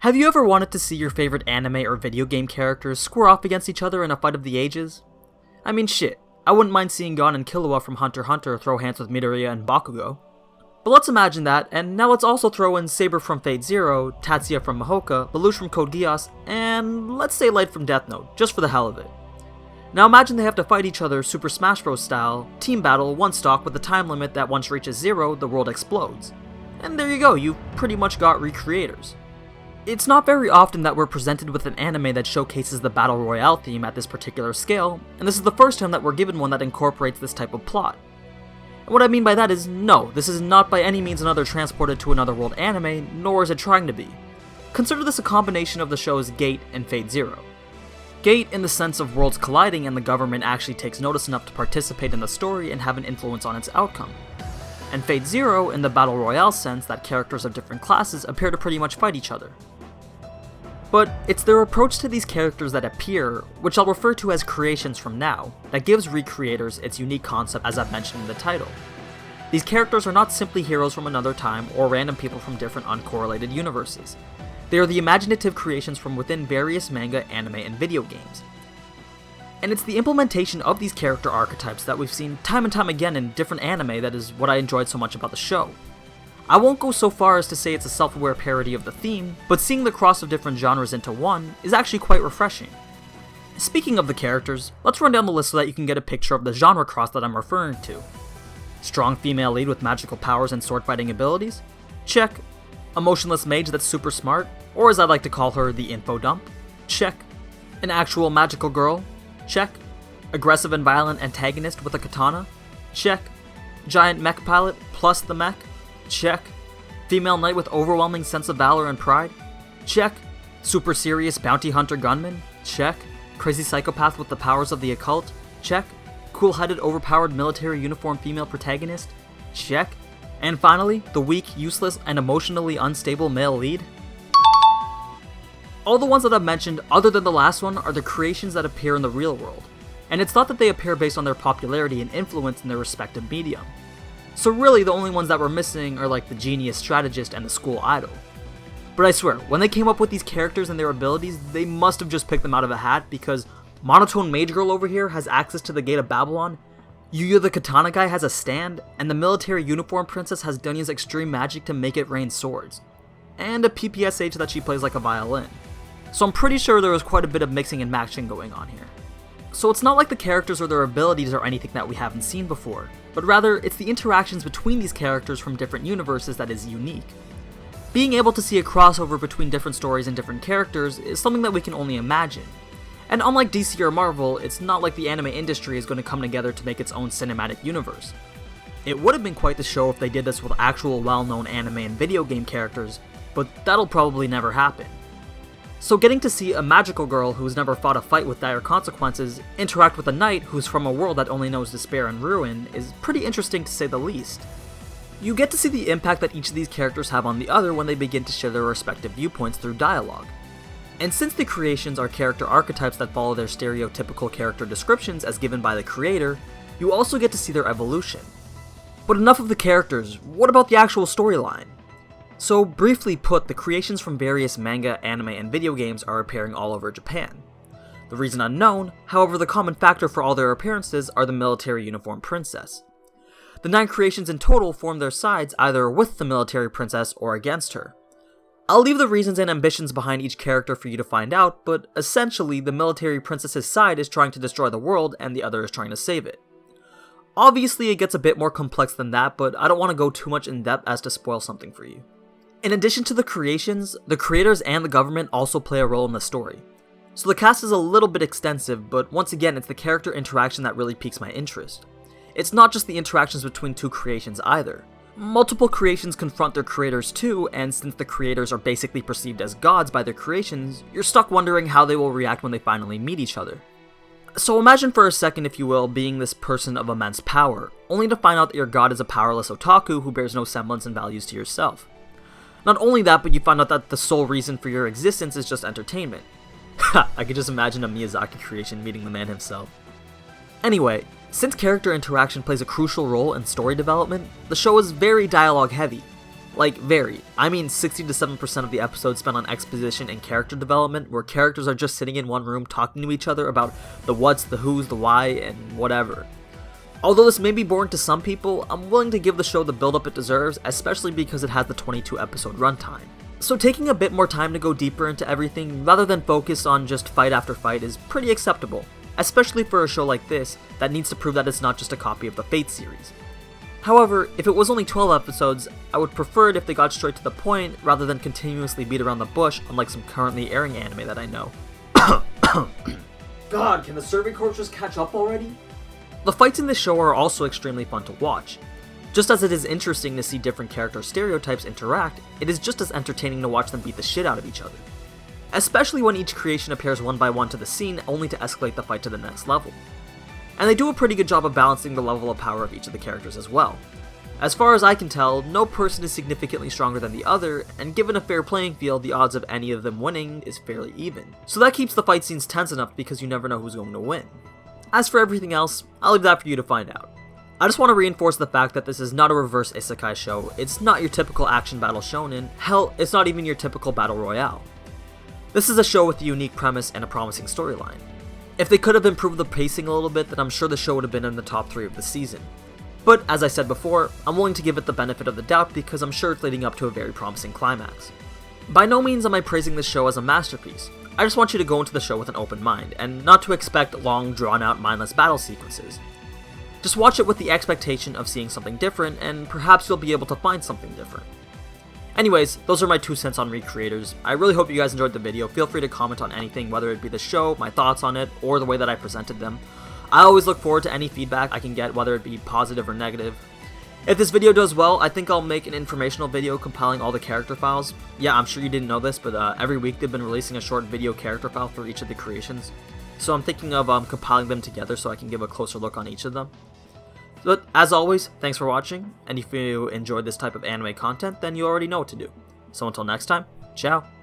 Have you ever wanted to see your favorite anime or video game characters square off against each other in a fight of the ages? I mean shit, I wouldn't mind seeing Gon and Killua from Hunter x Hunter throw hands with Midoriya and Bakugo. But let's imagine that, and now let's also throw in Saber from Fate Zero, Tatsuya from Mahoka, Lelouch from Code Geass, and let's say Light from Death Note, just for the hell of it. Now imagine they have to fight each other Super Smash Bros. Style, team battle, one stock with a time limit that once reaches 0, the world explodes. And there you go, you've pretty much got recreators. It's not very often that we're presented with an anime that showcases the Battle Royale theme at this particular scale, and this is the first time that we're given one that incorporates this type of plot. And what I mean by that is, no, this is not by any means another transported to another world anime, nor is it trying to be. Consider this a combination of the shows Gate and Fate Zero. Gate in the sense of worlds colliding and the government actually takes notice enough to participate in the story and have an influence on its outcome. And Fate Zero in the Battle Royale sense that characters of different classes appear to pretty much fight each other. But it's their approach to these characters that appear, which I'll refer to as creations from now, that gives recreators its unique concept as I've mentioned in the title. These characters are not simply heroes from another time or random people from different uncorrelated universes. They are the imaginative creations from within various manga, anime, and video games. And it's the implementation of these character archetypes that we've seen time and time again in different anime that is what I enjoyed so much about the show. I won't go so far as to say it's a self-aware parody of the theme, but seeing the cross of different genres into one is actually quite refreshing. Speaking of the characters, let's run down the list so that you can get a picture of the genre cross that I'm referring to. Strong female lead with magical powers and sword fighting abilities? Check. A motionless mage that's super smart, or as I like to call her, the info dump? Check. An actual magical girl? Check. Aggressive and violent antagonist with a katana? Check. Giant mech pilot plus the mech? Check. Female knight with overwhelming sense of valor and pride? Check. Super serious bounty hunter gunman? Check. Crazy psychopath with the powers of the occult? Check. Cool-headed overpowered military uniform female protagonist? Check. And finally, the weak, useless, and emotionally unstable male lead? All the ones that I've mentioned, other than the last one, are the creations that appear in the real world, and it's thought that they appear based on their popularity and influence in their respective medium. So really, the only ones that we're missing are like the genius strategist and the school idol. But I swear, when they came up with these characters and their abilities, they must have just picked them out of a hat, because Monotone Mage Girl over here has access to the Gate of Babylon, Yuya the Katana Guy has a stand, and the Military Uniform Princess has Dunya's extreme magic to make it rain swords. And a PPSH that she plays like a violin. So I'm pretty sure there was quite a bit of mixing and matching going on here. So it's not like the characters or their abilities are anything that we haven't seen before, but rather it's the interactions between these characters from different universes that is unique. Being able to see a crossover between different stories and different characters is something that we can only imagine. And unlike DC or Marvel, it's not like the anime industry is going to come together to make its own cinematic universe. It would have been quite the show if they did this with actual well-known anime and video game characters, but that'll probably never happen. So getting to see a magical girl who's never fought a fight with dire consequences interact with a knight who's from a world that only knows despair and ruin is pretty interesting to say the least. You get to see the impact that each of these characters have on the other when they begin to share their respective viewpoints through dialogue. And since the creations are character archetypes that follow their stereotypical character descriptions as given by the creator, you also get to see their evolution. But enough of the characters, what about the actual storyline? So briefly put, the creations from various manga, anime, and video games are appearing all over Japan. The reason unknown, however the common factor for all their appearances are the Military Uniform Princess. The 9 creations in total form their sides either with the Military Princess or against her. I'll leave the reasons and ambitions behind each character for you to find out, but essentially the Military Princess's side is trying to destroy the world and the other is trying to save it. Obviously it gets a bit more complex than that, but I don't want to go too much in depth as to spoil something for you. In addition to the creations, the creators and the government also play a role in the story. So the cast is a little bit extensive, but once again it's the character interaction that really piques my interest. It's not just the interactions between two creations either. Multiple creations confront their creators too, and since the creators are basically perceived as gods by their creations, you're stuck wondering how they will react when they finally meet each other. So imagine for a second, if you will, being this person of immense power, only to find out that your god is a powerless otaku who bears no semblance and values to yourself. Not only that, but you find out that the sole reason for your existence is just entertainment. Ha! I could just imagine a Miyazaki creation meeting the man himself. Anyway, since character interaction plays a crucial role in story development, the show is very dialogue heavy. Like, very. I mean 60 to 7% of the episodes spent on exposition and character development, where characters are just sitting in one room talking to each other about the what's, the who's, the why, and whatever. Although this may be boring to some people, I'm willing to give the show the build-up it deserves, especially because it has the 22 episode runtime. So taking a bit more time to go deeper into everything, rather than focus on just fight after fight, is pretty acceptable, especially for a show like this that needs to prove that it's not just a copy of the Fate series. However, if it was only 12 episodes, I would prefer it if they got straight to the point rather than continuously beat around the bush unlike some currently airing anime that I know. God, can the Survey Corps just catch up already? The fights in this show are also extremely fun to watch. Just as it is interesting to see different character stereotypes interact, it is just as entertaining to watch them beat the shit out of each other. Especially when each creation appears one by one to the scene only to escalate the fight to the next level. And they do a pretty good job of balancing the level of power of each of the characters as well. As far as I can tell, no person is significantly stronger than the other, and given a fair playing field, the odds of any of them winning is fairly even. So that keeps the fight scenes tense enough because you never know who's going to win. As for everything else, I'll leave that for you to find out. I just want to reinforce the fact that this is not a reverse isekai show, it's not your typical action battle shonen, hell, it's not even your typical battle royale. This is a show with a unique premise and a promising storyline. If they could have improved the pacing a little bit, then I'm sure the show would have been in the top 3 of the season. But, as I said before, I'm willing to give it the benefit of the doubt because I'm sure it's leading up to a very promising climax. By no means am I praising this show as a masterpiece. I just want you to go into the show with an open mind, and not to expect long, drawn-out, mindless battle sequences. Just watch it with the expectation of seeing something different, and perhaps you'll be able to find something different. Anyways, those are my 2 cents on Recreators. I really hope you guys enjoyed the video. Feel free to comment on anything, whether it be the show, my thoughts on it, or the way that I presented them. I always look forward to any feedback I can get, whether it be positive or negative. If this video does well, I think I'll make an informational video compiling all the character files. Yeah, I'm sure you didn't know this, but every week they've been releasing a short video character file for each of the creations. So I'm thinking of compiling them together so I can give a closer look on each of them. But as always, thanks for watching, and if you enjoyed this type of anime content, then you already know what to do. So until next time, ciao!